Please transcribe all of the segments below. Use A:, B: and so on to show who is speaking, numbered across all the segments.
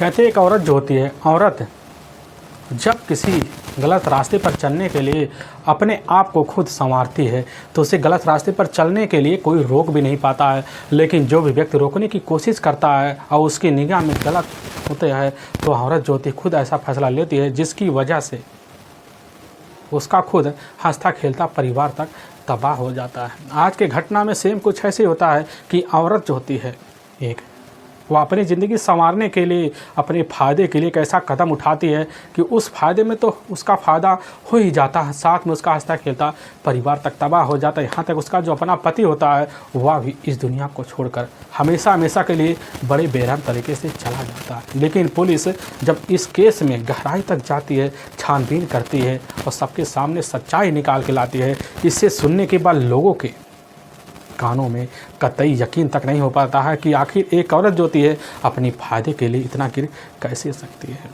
A: कहते एक औरत जो होती है, औरत जब किसी गलत रास्ते पर चलने के लिए अपने आप को खुद संवारती है तो उसे गलत रास्ते पर चलने के लिए कोई रोक भी नहीं पाता है। लेकिन जो भी व्यक्ति रोकने की कोशिश करता है और उसकी निगाह में गलत होते हैं तो औरत जो होती है खुद ऐसा फैसला लेती है जिसकी वजह से उसका खुद हंसता खेलता परिवार तक तबाह हो जाता है। आज के घटना में सेम कुछ ऐसे होता है कि औरत जो होती है वो अपनी ज़िंदगी संवारने के लिए, अपने फ़ायदे के लिए एक ऐसा कदम उठाती है कि उस फ़ायदे में तो उसका फ़ायदा हो ही जाता है, साथ में उसका हंसता खेलता परिवार तक तबाह हो जाता है। यहाँ तक उसका जो अपना पति होता है वह भी इस दुनिया को छोड़कर हमेशा हमेशा के लिए बड़े बेरहम तरीके से चला जाता है। लेकिन पुलिस जब इस केस में गहराई तक जाती है, छानबीन करती है और सबके सामने सच्चाई निकाल के लाती है, इससे सुनने के बाद लोगों के कानों में कतई यकीन तक नहीं हो पाता है कि आखिर एक औरत जो होती है अपनी फ़ायदे के लिए इतना गिर कैसे सकती है।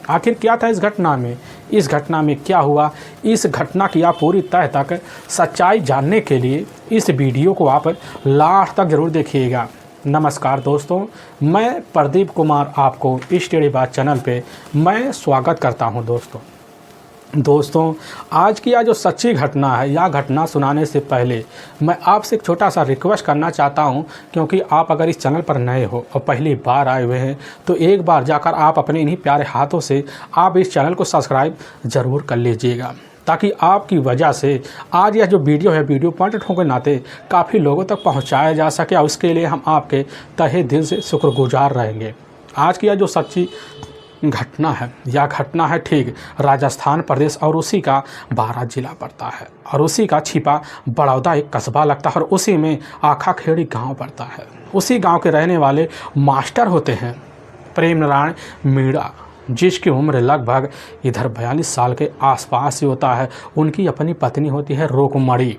A: आखिर क्या था इस घटना में क्या हुआ, इस घटना की आप पूरी तह तक सच्चाई जानने के लिए इस वीडियो को आप लास्ट तक ज़रूर देखिएगा। नमस्कार दोस्तों, मैं प्रदीप कुमार आपको इस टेढ़ी बात चैनल पे मैं स्वागत करता हूं। दोस्तों आज की यह जो सच्ची घटना है, यह घटना सुनाने से पहले मैं आपसे एक छोटा सा रिक्वेस्ट करना चाहता हूं, क्योंकि आप अगर इस चैनल पर नए हो और पहली बार आए हुए हैं तो एक बार जाकर आप अपने इन्हीं प्यारे हाथों से आप इस चैनल को सब्सक्राइब ज़रूर कर लीजिएगा, ताकि आपकी वजह से आज यह जो वीडियो है वीडियो पॉइंट के नाते काफ़ी लोगों तक पहुँचाया जा सके और उसके लिए हम आपके तहे दिल से शुक्रगुजार रहेंगे। आज की यह जो सच्ची घटना है, यह घटना है ठीक राजस्थान प्रदेश और उसी का बारां जिला पड़ता है और उसी का छिपा बड़ौदा एक कस्बा लगता है और उसी में आखा खेड़ी गांव पड़ता है। उसी गांव के रहने वाले मास्टर होते हैं प्रेम नारायण मीणा, जिसकी उम्र लगभग 42 साल के आसपास ही होता है। उनकी अपनी पत्नी होती है रुकमणी,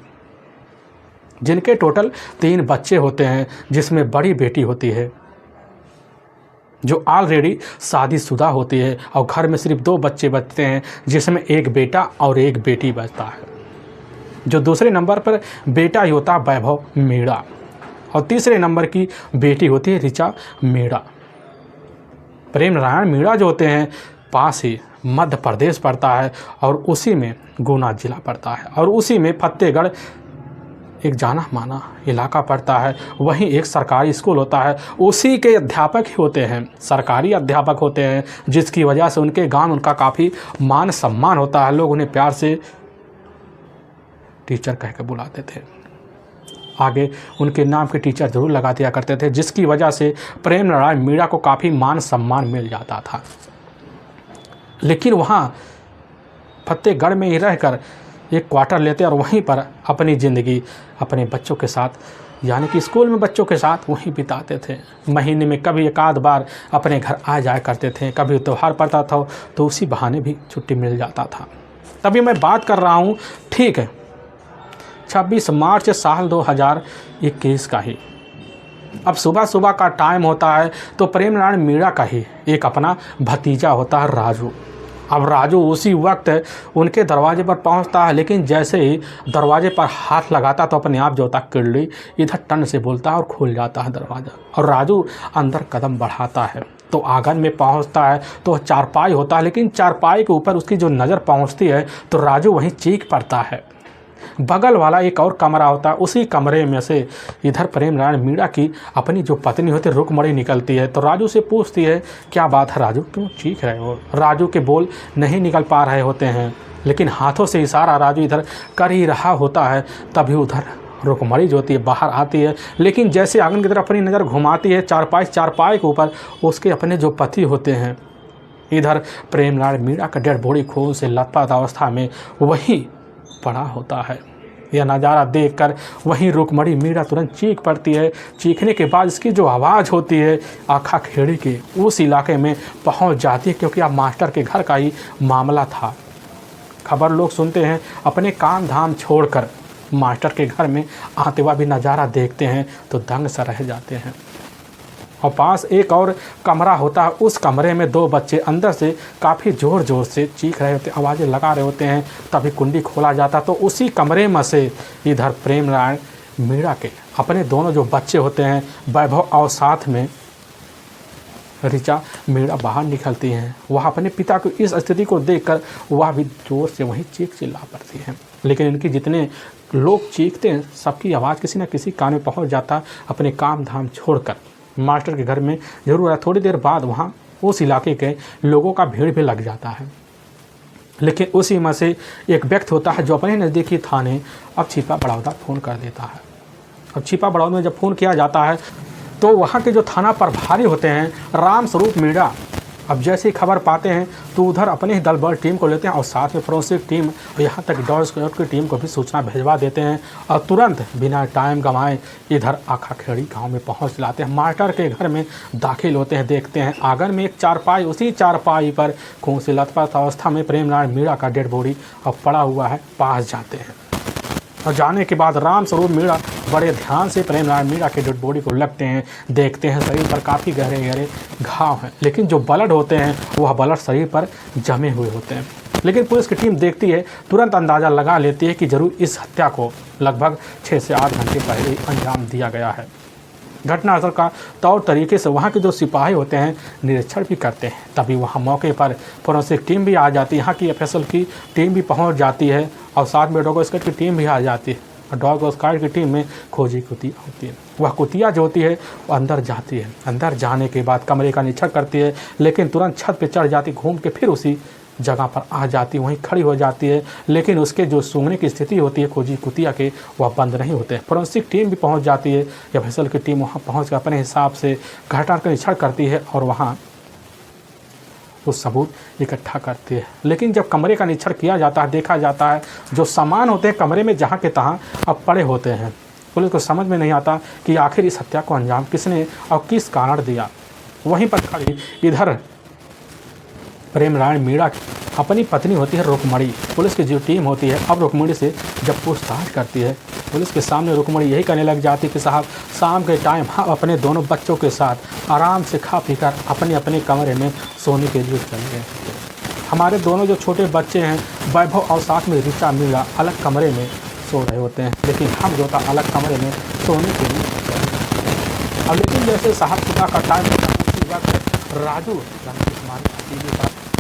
A: जिनके टोटल 3 बच्चे होते हैं, जिसमें बड़ी बेटी होती है जो ऑलरेडी शादीशुदा होती है और घर में सिर्फ 2 बच्चे बचते हैं, जिसमें एक बेटा और एक बेटी बचता है। जो दूसरे नंबर पर बेटा ही होता है वैभव मीणा और तीसरे नंबर की बेटी होती है ऋचा मीणा। प्रेम नारायण मीणा जो होते हैं पास ही मध्य प्रदेश पड़ता है और उसी में गुना जिला पड़ता है और उसी में फतेहगढ़ एक जाना माना इलाका पड़ता है। वहीं एक सरकारी स्कूल होता है, उसी के अध्यापक ही होते हैं, सरकारी अध्यापक होते हैं, जिसकी वजह से उनके गांव में उनका काफ़ी मान सम्मान होता है। लोग उन्हें प्यार से टीचर कह के बुलाते थे, आगे उनके नाम के टीचर ज़रूर लगा दिया करते थे, जिसकी वजह से प्रेम नारायण मीणा को काफ़ी मान सम्मान मिल जाता था। लेकिन वहाँ फतेहगढ़ में ही रहकर एक क्वार्टर लेते और वहीं पर अपनी ज़िंदगी अपने बच्चों के साथ, यानी कि स्कूल में बच्चों के साथ वहीं बिताते थे। महीने में कभी एक आध बार अपने घर आ जाया करते थे, कभी त्यौहार पड़ता था तो उसी बहाने भी छुट्टी मिल जाता था। तभी मैं बात कर रहा हूँ ठीक है 26 मार्च साल 2021 का ही। अब सुबह सुबह का टाइम होता है तो प्रेम नारायण मीणा का ही एक अपना भतीजा होता है राजू। अब राजू उसी वक्त उनके दरवाजे पर पहुंचता है, लेकिन जैसे ही दरवाजे पर हाथ लगाता तो अपने आप जो होता किड़ली इधर टन से बोलता है और खुल जाता है दरवाज़ा और राजू अंदर कदम बढ़ाता है तो आंगन में पहुंचता है तो चारपाई होता है, लेकिन चारपाई के ऊपर उसकी जो नज़र पहुंचती है तो राजू वहीं चीख पड़ता है। बगल वाला एक और कमरा होता है, उसी कमरे में से इधर प्रेम नारायण मीणा की अपनी जो पत्नी होती है रुकमणी निकलती है तो राजू से पूछती है क्या बात है राजू, क्यों चीख रहे हो। राजू के बोल नहीं निकल पा रहे होते हैं, लेकिन हाथों से इशारा राजू इधर कर ही रहा होता है। तभी उधर रुकमणी जो होती है बाहर आती है, लेकिन जैसे आंगन की तरफ अपनी नज़र घुमाती है चारपाई के ऊपर उसके अपने जो पति होते हैं, इधर प्रेम नारायण मीणा का डेड बॉडी खून से लथपथ अवस्था में वहीं पड़ा होता है। यह नज़ारा देखकर वहीं रुकमणी मीणा तुरंत चीख पड़ती है। चीखने के बाद इसकी जो आवाज़ होती है आखा खेड़ी के उस इलाके में पहुंच जाती है, क्योंकि अब मास्टर के घर का ही मामला था। खबर लोग सुनते हैं, अपने काम धाम छोड़कर मास्टर के घर में आते हुआ भी नज़ारा देखते हैं तो दंग सा रह जाते हैं। और पास एक और कमरा होता है, उस कमरे में 2 बच्चे अंदर से काफ़ी ज़ोर ज़ोर से चीख रहे होते, आवाज़ें लगा रहे होते हैं। तभी कुंडी खोला जाता तो उसी कमरे में से इधर प्रेम नारायण मीणा के अपने दोनों जो बच्चे होते हैं वैभव और साथ में ऋचा मीणा बाहर निकलती हैं। वह अपने पिता की इस स्थिति को देखकर वह भी जोर से वहीं चीख चिल्ला पड़ती हैं। लेकिन इनकी जितने लोग चीखते हैं सबकी आवाज़ किसी न किसी कान में पहुंच जाता। अपने काम धाम छोड़कर मास्टर के घर में जरूर है। थोड़ी देर बाद वहाँ उस इलाके के लोगों का भीड़ भी लग जाता है। लेकिन उसी में से एक व्यक्ति होता है जो अपने नज़दीकी थाने अब छिपा बड़ौदा फ़ोन कर देता है। अब छिपा बड़ौदा में जब फ़ोन किया जाता है तो वहाँ के जो थाना प्रभारी होते हैं राम स्वरूप मीणा, अब जैसे ही खबर पाते हैं तो उधर अपने ही दल बल टीम को लेते हैं और साथ में फोरेंसिक टीम और यहाँ तक डॉग स्क्वाड की टीम को भी सूचना भिजवा देते हैं और तुरंत बिना टाइम गंवाए इधर आखाखेड़ी गांव में पहुँच लाते हैं। मास्टर के घर में दाखिल होते हैं। देखते हैं आंगन में एक चारपाई, उसी चारपाई पर खून से लथपथ अवस्था में प्रेमनारायण मीणा का डेड बॉडी अब पड़ा हुआ है। पास जाते हैं और जाने के बाद राम स्वरूप मीणा बड़े ध्यान से प्रेमनारायण मीणा के डेड बॉडी को लगते हैं। देखते हैं शरीर पर काफ़ी गहरे गहरे घाव हैं, लेकिन जो ब्लड होते हैं वह ब्लड शरीर पर जमे हुए होते हैं। लेकिन पुलिस की टीम देखती है, तुरंत अंदाज़ा लगा लेती है कि जरूर इस हत्या को लगभग 6 से 8 घंटे पहले अंजाम दिया गया है। घटनास्थल का तौर तरीके से वहाँ के जो सिपाही होते हैं निरीक्षण भी करते हैं। तभी वहाँ मौके पर फोरेंसिक टीम भी आ जाती है, यहाँ की एफएसएल की टीम भी पहुँच जाती है और साथ में डॉग स्क्वाड की टीम भी आ जाती है। और डॉग स्क्वाड की टीम में खोजी कुतिया होती है। वह कुतिया जो होती है वो अंदर जाती है। अंदर जाने के बाद कमरे का निरीक्षण करती है, लेकिन तुरंत छत पर चढ़ जाती, घूम के फिर उसी जगह पर आ जाती, वहीं खड़ी हो जाती है। लेकिन उसके जो सूंघने की स्थिति होती है खोजी कुतिया के, वह बंद नहीं होते। फोरेंसिक टीम भी पहुंच जाती है। या फैसल की टीम वहां पहुंचकर अपने हिसाब से घटना का निरीक्षण करती है और वहां उस सबूत इकट्ठा करती है। लेकिन जब कमरे का निरीक्षण किया जाता है, देखा जाता है जो सामान होते हैं कमरे में जहाँ के तहाँ अब पड़े होते हैं। पुलिस को समझ में नहीं आता कि आखिर इस हत्या को अंजाम किसने और किस कारण दिया। वहीं पर खड़ी इधर प्रेमनारायण मीणा अपनी पत्नी होती है रुक्मणी। पुलिस की जो टीम होती है अब रुक्मणी से जब पूछताछ करती है, पुलिस के सामने रुक्मणी यही कहने लग जाती कि साहब शाम के टाइम हम अपने दोनों बच्चों के साथ आराम से खा पी कर अपने अपने कमरे में सोने के लिए चले गए। हमारे दोनों जो छोटे बच्चे हैं वैभव और साथ में ऋचा मीणा अलग कमरे में सो रहे होते हैं, लेकिन हम जो था अलग कमरे में सोने के लिए। और लेकिन जैसे साहब सुबह का टाइम राजू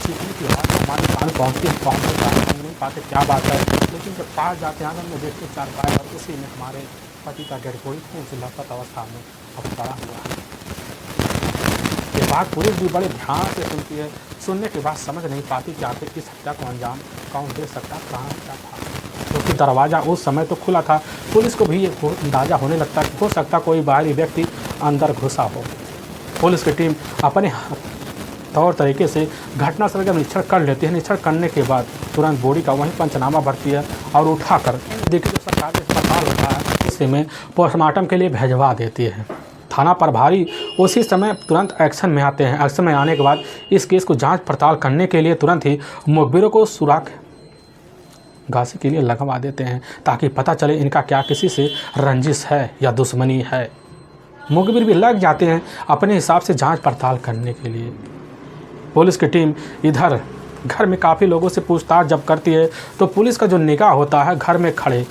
A: चीखने की आवाज़ हमारे कान पहुँचते हम नहीं पाते क्या बात है। लेकिन जब पास जाते हैं आंगन में देखते चारपाई और उसी में हमारे पति का डेड बॉडी खून से लथपथ अवस्था में अब पड़ा हुआ है। ये बात पुलिस भी बड़े ध्यान से सुनती है। सुनने के बाद समझ नहीं पाती कि आखिर इस हत्या को अंजाम कौन दे सकता, कहाँ क्या था, क्योंकि दरवाज़ा उस समय तो खुला था। पुलिस को भी ये अंदाज़ा होने लगता कि हो सकता कोई बाहरी व्यक्ति अंदर घुसा हो। पुलिस की टीम अपने तौर तरीके से घटनास्थल का निरीक्षण कर लेती है। निरीक्षण करने के बाद तुरंत बॉडी का वहीं पंचनामा भरती है और उठाकर देखिए जो सरकारी अस्पताल होता है इसी में पोस्टमार्टम के लिए भेजवा देती है। थाना प्रभारी उसी समय तुरंत एक्शन में आते हैं। एक्शन में आने के बाद इस केस को जांच पड़ताल करने के लिए तुरंत ही मुखबिरों को सुराग घासी के लिए लगवा देते हैं, ताकि पता चले इनका क्या किसी से रंजिश है या दुश्मनी है। मुखबिर भी लग जाते हैं अपने हिसाब से जांच पड़ताल करने के लिए। पुलिस की टीम इधर घर में काफ़ी लोगों से पूछताछ जब करती है तो पुलिस का जो निगाह होता है घर में खड़े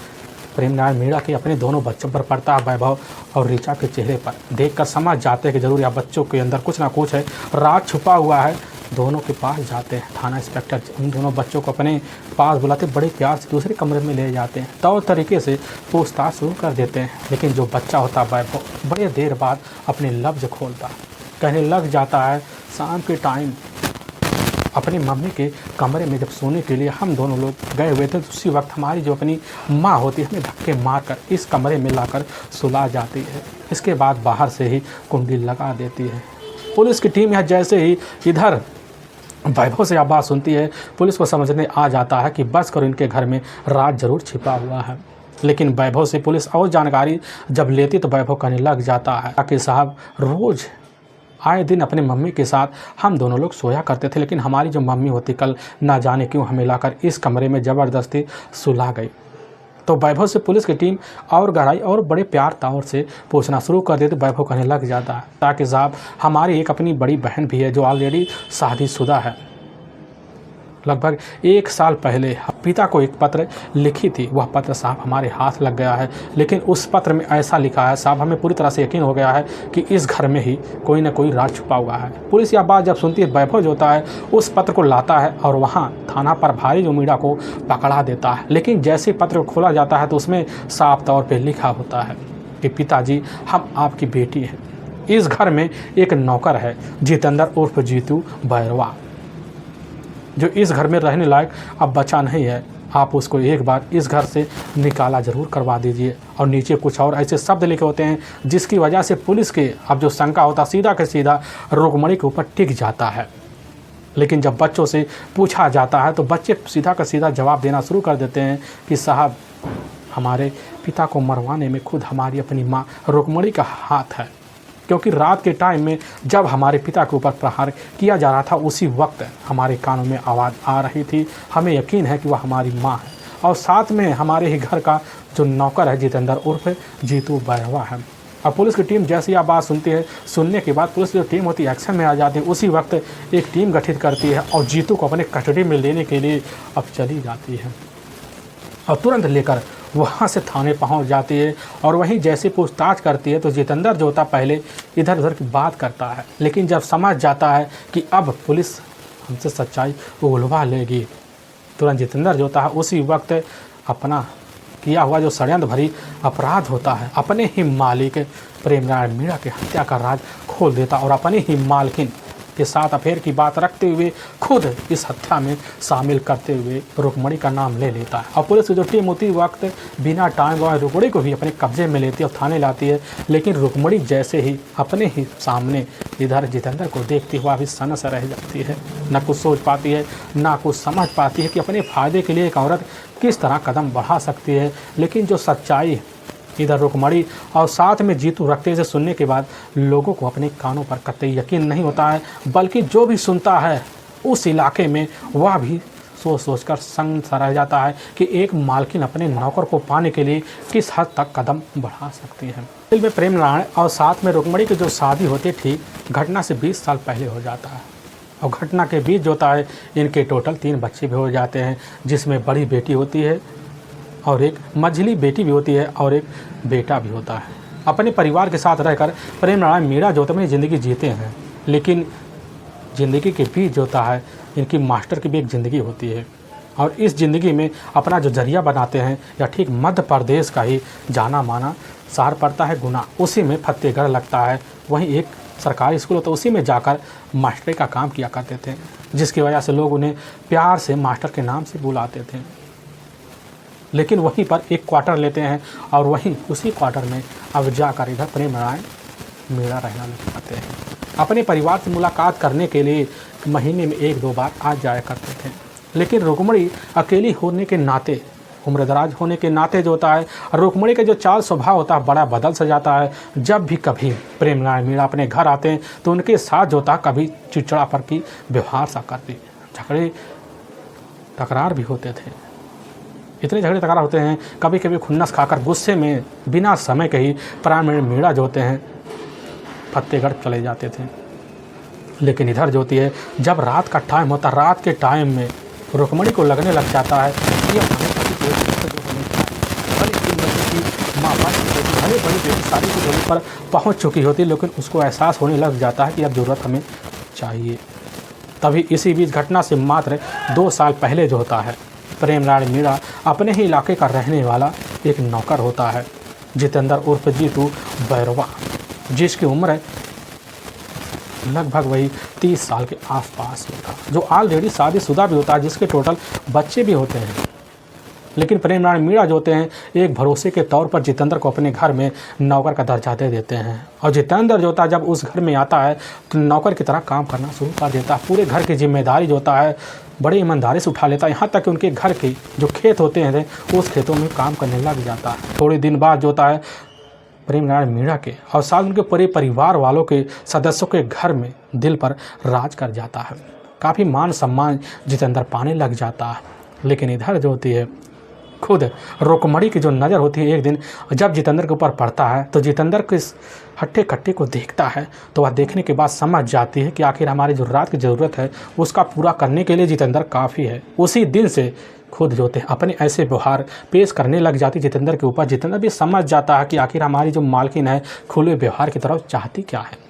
A: प्रेमनारायण मीणा के अपने दोनों बच्चों पर पड़ता है। वैभव और ऋचा के चेहरे पर देखकर समझ जाते हैं कि जरूर यह बच्चों के अंदर कुछ ना कुछ है, राज छुपा हुआ है। दोनों के पास जाते हैं। थाना इंस्पेक्टर उन दोनों बच्चों को अपने पास बुलाते बड़े प्यार से दूसरे कमरे में ले जाते हैं। तौर तरीके से पूछताछ शुरू कर देते हैं। लेकिन जो बच्चा होता है वैभव बड़े देर बाद अपने लफ्ज़ खोलता, कहने लग जाता है शाम के टाइम अपनी मम्मी के कमरे में जब सोने के लिए हम दोनों लोग गए हुए थे तो उसी वक्त हमारी जो अपनी माँ होती है हमें धक्के मारकर इस कमरे में लाकर सुला जाती है। इसके बाद बाहर से ही कुंडी लगा देती है। पुलिस की टीम यहाँ जैसे ही इधर वैभव से आवाज़ सुनती है, पुलिस को समझने आ जाता है कि बस कर इनके घर में राज जरूर छिपा हुआ है। लेकिन वैभव से पुलिस और जानकारी जब लेती तो वैभव कहने लग जाता है कि साहब रोज़ आए दिन अपने मम्मी के साथ हम दोनों लोग सोया करते थे, लेकिन हमारी जो मम्मी होती कल ना जाने क्यों हमें लाकर इस कमरे में ज़बरदस्ती सुला गई। तो वैभव से पुलिस की टीम और गहराई और बड़े प्यार तौर से पूछना शुरू कर देते। वैभव कहने लग जाता है ताकि साहब हमारी एक अपनी बड़ी बहन भी है जो ऑलरेडी शादीशुदा है, लगभग 1 साल पहले पिता को एक पत्र लिखी थी। वह पत्र साहब हमारे हाथ लग गया है, लेकिन उस पत्र में ऐसा लिखा है साहब, हमें पूरी तरह से यकीन हो गया है कि इस घर में ही कोई ना कोई राज छुपा हुआ है। पुलिस यह बात जब सुनती है, वैभव जो होता है उस पत्र को लाता है और वहाँ थाना प्रभारी जो मीणा को पकड़ा देता है। लेकिन जैसे पत्र को खोला जाता है तो उसमें साफ तौर पर लिखा होता है कि पिताजी, हम आपकी बेटी हैं। इस घर में एक नौकर है जितेंद्र उर्फ जीतू बैरवा, जो इस घर में रहने लायक अब बचा नहीं है। आप उसको एक बार इस घर से निकाला ज़रूर करवा दीजिए। और नीचे कुछ और ऐसे शब्द लिखे होते हैं जिसकी वजह से पुलिस के अब जो शंका होता सीधा के सीधा रुक्मणी के ऊपर टिक जाता है। लेकिन जब बच्चों से पूछा जाता है तो बच्चे सीधा का सीधा जवाब देना शुरू कर देते हैं कि साहब, हमारे पिता को मरवाने में खुद हमारी अपनी माँ रुक्मणी का हाथ है, क्योंकि रात के टाइम में जब हमारे पिता के ऊपर प्रहार किया जा रहा था उसी वक्त हमारे कानों में आवाज़ आ रही थी। हमें यकीन है कि वह हमारी माँ है और साथ में हमारे ही घर का जो नौकर है जितेंद्र उर्फ जीतू बैरवा है। अब पुलिस की टीम जैसी यह बात सुनती है, सुनने के बाद पुलिस जो टीम होती है एक्शन में आ जाती है। उसी वक्त एक टीम गठित करती है और जीतू को अपने कस्टडी में लेने के लिए अब चली जाती है और तुरंत लेकर वहाँ से थाने पहुँच जाती है। और वहीं जैसे पूछताछ करती है तो जितेंद्र जो होता पहले इधर उधर की बात करता है, लेकिन जब समझ जाता है कि अब पुलिस हमसे सच्चाई उगलवा लेगी, तुरंत जितेंद्र जो होता है उसी वक्त अपना किया हुआ जो षड्यंत्र भरी अपराध होता है, अपने ही मालिक प्रेमनारायण मीणा की हत्या का राज खोल देता और अपनी ही मालकिन के साथ अफेयर की बात रखते हुए खुद इस हत्या में शामिल करते हुए रुक्मणी का नाम ले लेता है। और पुलिस की जो टीम होती वक्त बिना टाइम गवाए रुक्मणी को भी अपने कब्जे में लेती है और थाने लाती है। लेकिन रुक्मणी जैसे ही अपने ही सामने इधर जितेंद्र को देखती हुआ भी सनस रह जाती है, न कुछ सोच पाती है ना कुछ समझ पाती है कि अपने फ़ायदे के लिए एक औरत किस तरह कदम बढ़ा सकती है। लेकिन जो सच्चाई इधर रुक्मणी और साथ में जीतू रखते से सुनने के बाद लोगों को अपने कानों पर कतई यकीन नहीं होता है, बल्कि जो भी सुनता है उस इलाके में वह भी सोच सोचकर संग सा रह जाता है कि एक मालकिन अपने नौकर को पाने के लिए किस हद तक कदम बढ़ा सकती है। दिल में प्रेमनारायण और साथ में रुक्मणी की जो शादी होती थी घटना से 20 साल पहले हो जाता है। और घटना के बीच जो होता है इनके टोटल 3 बच्चे भी हो जाते हैं, जिसमें बड़ी बेटी होती है और एक मझली बेटी भी होती है और एक बेटा भी होता है। अपने परिवार के साथ रहकर प्रेमनारायण मीणा जो अपनी ज़िंदगी जीते हैं, लेकिन ज़िंदगी के बीच जो होता है इनकी मास्टर की भी एक ज़िंदगी होती है और इस ज़िंदगी में अपना जो जरिया बनाते हैं या ठीक मध्य प्रदेश का ही जाना माना शहर पड़ता है गुना, उसी में फतेहगढ़ लगता है। वहीं एक सरकारी स्कूल होता है, उसी में जाकर मास्टरी का काम किया करते थे, जिसकी वजह से लोग उन्हें प्यार से मास्टर के नाम से बुलाते थे। लेकिन वहीं पर एक क्वार्टर लेते हैं और वहीं उसी क्वार्टर में अब जाकर इधर प्रेमनारायण मीणा रहना लग जाते हैं। अपने परिवार से मुलाकात करने के लिए महीने में 1-2 बार आ जाया करते थे। लेकिन रुक्मणी अकेली होने के नाते, उम्रदराज होने के नाते जो होता है रुक्मणी का जो चाल स्वभाव होता है बड़ा बदल सा जाता है। जब भी कभी प्रेमनारायण मीणा अपने घर आते हैं तो उनके साथ जो होता है कभी चिड़चिड़ापन की व्यवहार सा करती, झगड़े तकरार भी होते थे। इतने झगड़े तकरार होते हैं, कभी कभी खुन्नस खाकर गुस्से में बिना समय के ही प्रेमनारायण मीणा जो होते हैं फतेहगढ़ चले जाते थे। लेकिन इधर जो होती है जब रात का टाइम होता, रात के टाइम में रुक्मणी को लगने लग जाता है कि अब हमें किसी को माँ बाप बड़ी बड़ी बेटी शादी की जगह पर पहुँच चुकी होती, लेकिन उसको एहसास होने लग जाता है कि अब ज़रूरत हमें चाहिए। तभी इसी बीच घटना से मात्र 2 साल पहले जो होता है प्रेमनारायण मीणा अपने ही इलाके का रहने वाला एक नौकर होता है जितेंद्र उर्फ जीतू बैरवा, जिसकी उम्र लगभग वही 30 साल के आसपास होता, जो ऑलरेडी शादीशुदा भी होता है, जिसके टोटल बच्चे भी होते हैं। लेकिन प्रेमनारायण मीणा जो होते हैं एक भरोसे के तौर पर जितेंद्र को अपने घर में नौकर का दर्जा दे देते हैं। और जितेंद्र जो होता है जब उस घर में आता है तो नौकर की तरह काम करना शुरू कर देता है। पूरे घर की जिम्मेदारी जो होता है बड़ी ईमानदारी से उठा लेता है, यहाँ तक कि उनके घर के जो खेत होते हैं उस खेतों में काम करने लग जाता है। थोड़े दिन बाद जो होता है प्रेमनारायण मीणा के और साथ उनके पूरे परिवार वालों के सदस्यों के घर में दिल पर राज कर जाता है। काफ़ी मान सम्मान जितेंद्र पाने लग जाता है। लेकिन इधर जो होती है खुद रुक्मणी की जो नज़र होती है एक दिन जब जितेंद्र के ऊपर पड़ता है तो जितेंद्र को इस हट्टे कट्टे को देखता है तो वह देखने के बाद समझ जाती है कि आखिर हमारी जो रात की ज़रूरत है उसका पूरा करने के लिए जितेंद्र काफ़ी है। उसी दिन से खुद जो थे अपने ऐसे व्यवहार पेश करने लग जाती जितेंद्र के ऊपर। जितेंद्र भी समझ जाता है कि आखिर हमारी जो मालकिन है खुले व्यवहार की तरफ चाहती क्या है।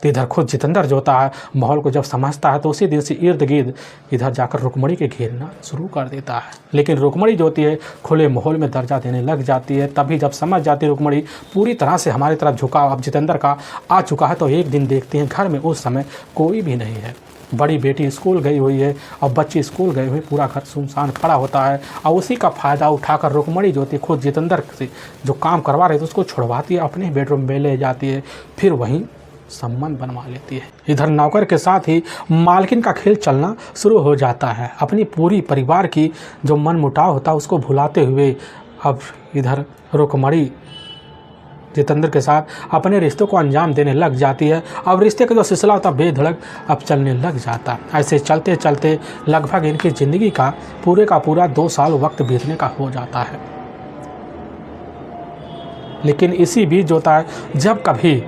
A: तो इधर खुद जितेंद्र जो होता है माहौल को जब समझता है तो उसी दिन से इर्द गिर्द इधर जाकर रुक्मणी के घेरना शुरू कर देता है। लेकिन रुक्मणी जो होती है खुले माहौल में दर्जा देने लग जाती है। तभी जब समझ जाती है रुक्मणी पूरी तरह से हमारी तरफ झुकाव अब जितेंद्र का आ चुका है तो एक दिन देखती हैं घर में उस समय कोई भी नहीं है। बड़ी बेटी स्कूल गई हुई है और बच्चे स्कूल गए हुए, पूरा घर सुनसान खड़ा होता है और उसी का फ़ायदा उठाकर रुक्मणी जो होती है खुद जितेंद्र से जो काम करवा रहे थे उसको छुड़वाती है, अपने बेडरूम में ले जाती है, फिर वहीं संबंध बनवा लेती है। इधर नौकर के साथ ही मालकिन का खेल चलना शुरू हो जाता है। अपनी पूरी परिवार की जो मनमुटाव होता है उसको भुलाते हुए अब इधर रुक्मणी जितेंद्र के साथ अपने रिश्तों को अंजाम देने लग जाती है। अब रिश्ते का जो सिलसिला होता है बेधड़क अब चलने लग जाता है। ऐसे चलते चलते लगभग इनकी ज़िंदगी का पूरा 2 साल वक्त बीतने का हो जाता है। लेकिन इसी बीच जो होता है जब कभी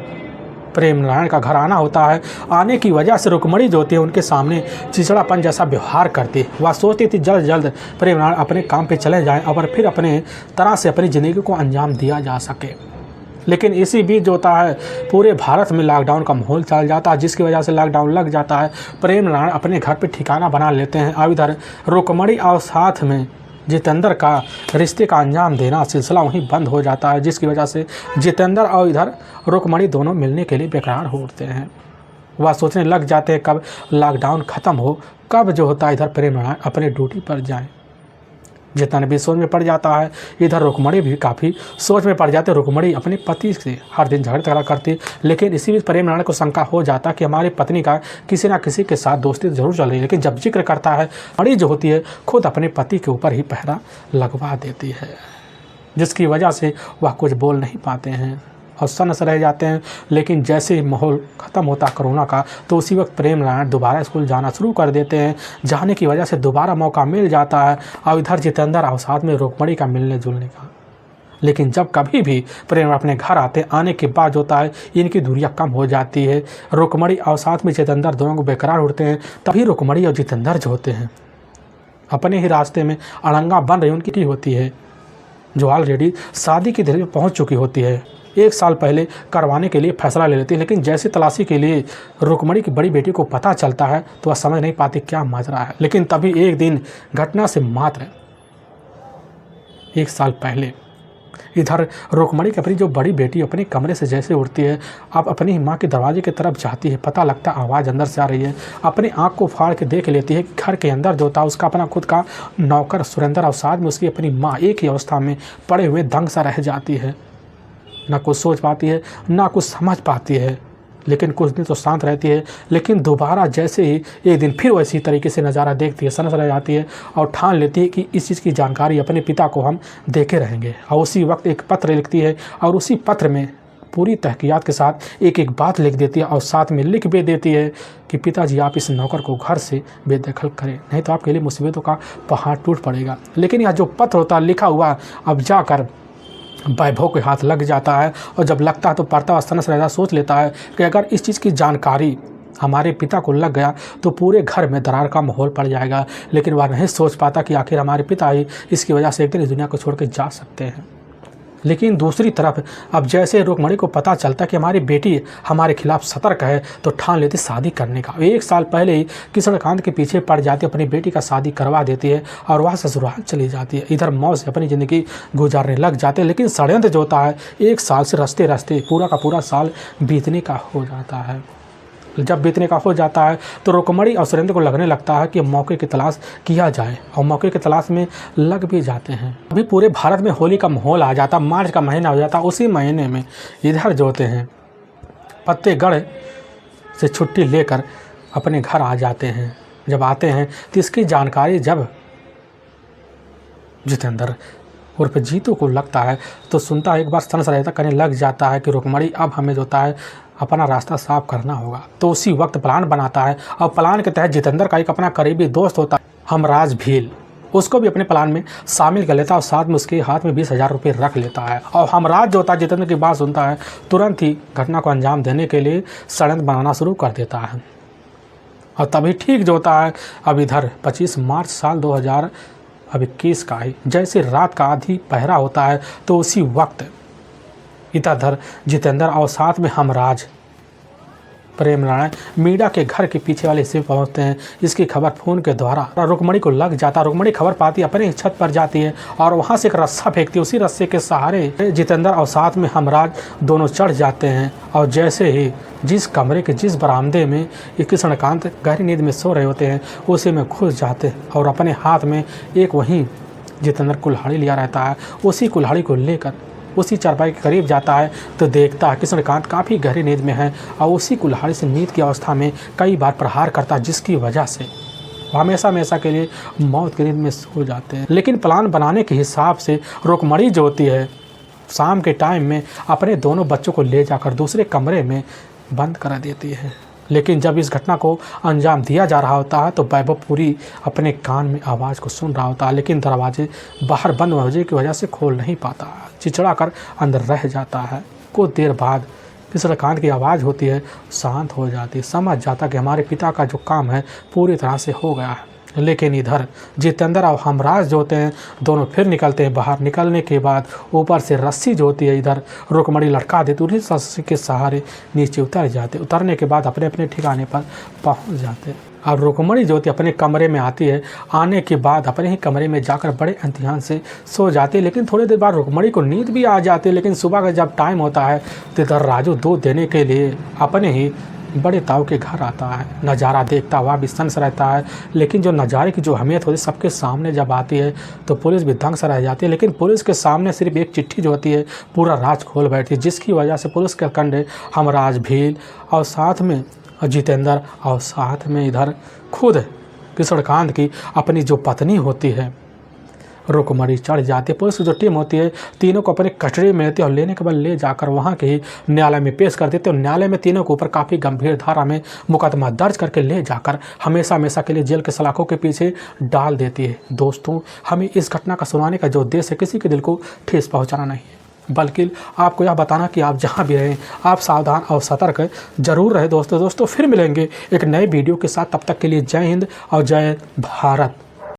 A: प्रेम नारायण का घर आना होता है, आने की वजह से रुक्मणी जो होती है उनके सामने चिड़चिड़ापन जैसा व्यवहार करती है। वह सोचती थी जल्द जल्द प्रेम नारायण अपने काम पे चले जाएं और फिर अपने तरह से अपनी ज़िंदगी को अंजाम दिया जा सके। लेकिन इसी बीच जो होता है पूरे भारत में लॉकडाउन का माहौल चल जाता है, जिसकी वजह से लॉकडाउन लग जाता है। प्रेम नारायण अपने घर पे ठिकाना बना लेते हैं। अब इधर रुक्मणी और साथ में जितेंद्र का रिश्ते का अंजाम देना सिलसिला वहीं बंद हो जाता है, जिसकी वजह से जितेंद्र और इधर रुक्मणी दोनों मिलने के लिए बेकरार होते हैं। वह सोचने लग जाते हैं कब लॉकडाउन ख़त्म हो, कब जो होता है इधर प्रेम नारायण अपने ड्यूटी पर जाएं। जितेंद्र भी सोच में पड़ जाता है, इधर रुक्मणी भी काफ़ी सोच में पड़ जाते हैं। रुक्मणी अपने पति से हर दिन झगड़ा करती, लेकिन इसी बीच प्रेम नारायण को शंका हो जाता कि हमारी पत्नी का किसी न किसी के साथ दोस्ती जरूर चल रही है। लेकिन जब जिक्र करता है मणि जो होती है खुद अपने पति के ऊपर ही पहरा लगवा देती है, जिसकी वजह से वह कुछ बोल नहीं पाते हैं और सन्न रह जाते हैं। लेकिन जैसे ही माहौल ख़त्म होता कोरोना का तो उसी वक्त प्रेम नारायण दोबारा स्कूल जाना शुरू कर देते हैं, जाने की वजह से दोबारा मौका मिल जाता है और इधर जितेंद्र और साथ में रुक्मणी का मिलने जुलने का। लेकिन जब कभी भी प्रेम अपने घर आने के बाद होता है इनकी दूरियां कम हो जाती है। रुक्मणी और साथ में जितेंद्र दोनों को बेकरार उठते हैं। तभी रुक्मणी और जितेंद्र जो होते हैं अपने ही रास्ते में अड़ंगा बन रही उनकी होती है, जो ऑलरेडी शादी की दहलीज में पहुँच चुकी होती है। 1 साल पहले करवाने के लिए फैसला ले लेती है। लेकिन जैसे तलाशी के लिए रुक्मणी की बड़ी बेटी को पता चलता है तो वह समझ नहीं पाती क्या माजरा है। लेकिन तभी एक दिन घटना से मात्र 1 साल पहले इधर रुक्मणी की अपनी जो बड़ी बेटी अपने कमरे से जैसे उठती है, अब अपनी माँ के दरवाजे की तरफ जाती है। पता लगता है आवाज़ अंदर से आ रही है। अपनी आँख को फाड़ के देख लेती है कि घर के अंदर जो था उसका अपना खुद का नौकर सुरेंद्र और साथ में उसकी अपनी माँ एक ही अवस्था में पड़े हुए दंग सा रह जाती है। ना कुछ सोच पाती है ना कुछ समझ पाती है, लेकिन कुछ दिन तो शांत रहती है। लेकिन दोबारा जैसे ही एक दिन फिर वैसी तरीके से नज़ारा देखती है, सनस रह जाती है और ठान लेती है कि इस चीज़ की जानकारी अपने पिता को हम देके रहेंगे। और उसी वक्त एक पत्र लिखती है और उसी पत्र में पूरी तहकीकात के साथ एक एक बात लिख देती है और साथ में लिख भी देती है कि पिताजी आप इस नौकर को घर से बेदखल करें, नहीं तो आपके लिए मुसीबतों का पहाड़ टूट पड़ेगा। लेकिन यह जो पत्र होता है लिखा हुआ अब जाकर वैभव के हाथ लग जाता है और जब लगता है तो पढ़ता हुआ सनस रहता सोच लेता है कि अगर इस चीज़ की जानकारी हमारे पिता को लग गया तो पूरे घर में दरार का माहौल पड़ जाएगा। लेकिन वह नहीं सोच पाता कि आखिर हमारे पिता ही इसकी वजह से एक दिन इस दुनिया को छोड़ के जा सकते हैं। लेकिन दूसरी तरफ अब जैसे रुक्मणी को पता चलता कि हमारी बेटी हमारे खिलाफ सतर्क है तो ठान लेती शादी करने का। 1 साल पहले ही कृष्णकांत के पीछे पड़ जाती, अपनी बेटी का शादी करवा देती है और वह ससुराल चली जाती है। इधर मौज से अपनी ज़िंदगी गुजारने लग जाते हैं। लेकिन षड्यंत्र जो होता है 1 साल से रस्ते रस्ते पूरा का पूरा साल बीतने का हो जाता है। जब बीतने का हो जाता है तो रुक्मणी और सुरेंद्र को लगने लगता है कि मौके की तलाश किया जाए और मौके की तलाश में लग भी जाते हैं। अभी पूरे भारत में होली का माहौल आ जाता, मार्च का महीना हो जाता। उसी महीने में इधर जो होते हैं फतेहगढ़ से छुट्टी लेकर अपने घर आ जाते हैं। जब आते हैं तो इसकी जानकारी जब जितेंद्र उर्फ जीतू को लगता है तो सुनता है, एक बार सनस रहता करने लग जाता है कि रुक्मणी अब हमें जो होता है अपना रास्ता साफ करना होगा। तो उसी वक्त प्लान बनाता है और प्लान के तहत जितेंद्र का एक अपना करीबी दोस्त होता है हमराज भील, उसको भी अपने प्लान में शामिल कर लेता है और साथ में उसके हाथ में 20,000 रुपये रख लेता है। और हमराज जो होता है जितेंद्र की बात सुनता है, तुरंत ही घटना को अंजाम देने के लिए षड्यंत्र बनाना शुरू कर देता है। और तभी ठीक जो होता है, अब इधर 25 मार्च साल 2021 का ही जैसे रात का आधी पहरा होता है, तो उसी वक्त इधर जितेंद्र और साथ में हमराज प्रेम नारायण मीरा के घर के पीछे वाले हिस्से में पहुंचते हैं। इसकी खबर फोन के द्वारा रुक्मणी को लग जाता है। रुक्मणी खबर पाती है, अपने छत पर जाती है और वहां से एक रस्सा फेंकती है। उसी रस्से के सहारे जितेंद्र और साथ में हमराज दोनों चढ़ जाते हैं और जैसे ही जिस कमरे के जिस बरामदे में कृष्णकांत गहरी नींद में सो रहे होते हैं, उसी में घुस जाते हैं और अपने हाथ में एक वहीं जितेंद्र कुल्हाड़ी लिया रहता है। उसी कुल्हाड़ी को लेकर उसी चारपाई के करीब जाता है तो देखता है कृष्णकांत काफ़ी गहरी नींद में है और उसी कुल्हाड़ी से नींद की अवस्था में कई बार प्रहार करता है, जिसकी वजह से हमेशा हमेशा के लिए मौत की नींद में सो जाते हैं। लेकिन प्लान बनाने के हिसाब से रुक्मणी जो होती है, शाम के टाइम में अपने दोनों बच्चों को ले जाकर दूसरे कमरे में बंद करा देती है। लेकिन जब इस घटना को अंजाम दिया जा रहा होता है तो वैभव पूरी अपने कान में आवाज़ को सुन रहा होता है, लेकिन दरवाजे बाहर बंद होने की वजह से खोल नहीं पाता, चिचड़ा कर अंदर रह जाता है। कुछ देर बाद कृष्णकांत की आवाज़ होती है, शांत हो जाती है, समझ जाता कि हमारे पिता का जो काम है पूरी तरह से हो गया है। लेकिन इधर जितेंद्र और हमराज जो होते हैं दोनों फिर निकलते हैं बाहर। निकलने के बाद ऊपर से रस्सी जो होती है इधर रुक्मणी लटका देती, उन्हीं रस्सी के सहारे नीचे उतर जाते। उतरने के बाद अपने अपने ठिकाने पर पहुंच जाते। और रुक्मणी जो होती है अपने कमरे में आती है। आने के बाद अपने ही कमरे में जाकर बड़े इम्तिहान से सो जाती है। लेकिन थोड़ी देर बाद रुक्मणी को नींद भी आ जाती है। लेकिन सुबह का जब टाइम होता है तो इधर राजू दूध देने के लिए अपने ही बड़े ताऊ के घर आता है। नज़ारा देखता हुआ भी सन्स रहता है, लेकिन जो नज़ारे की जो अहमियत होती है सबके सामने जब आती है तो पुलिस भी दंग से रह जाती है। लेकिन पुलिस के सामने सिर्फ एक चिट्ठी जो होती है पूरा राज खोल बैठती है, जिसकी वजह से पुलिस के कंडे हमराज भील और साथ में जितेंद्र और साथ में इधर खुद कृष्णकांत की अपनी जो पत्नी होती है रुक्मणी चढ़ जाती है। पुलिस की जो टीम होती है तीनों को अपने कस्टडी में लेती है और लेने के बाद ले जाकर वहाँ के ही न्यायालय में पेश कर देते हैं। और न्यायालय में तीनों के ऊपर काफ़ी गंभीर धारा में मुकदमा दर्ज करके ले जाकर हमेशा हमेशा के लिए जेल के सलाखों के पीछे डाल देती है। दोस्तों, हमें इस घटना का सुनाने का जो उद्देश्य है किसी के दिल को ठेस पहुँचाना नहीं है, बल्कि आपको यह बताना कि आप जहाँ भी रहें आप सावधान और सतर्क जरूर रहे। दोस्तों फिर मिलेंगे एक नए वीडियो के साथ। तब तक के लिए जय हिंद और जय भारत।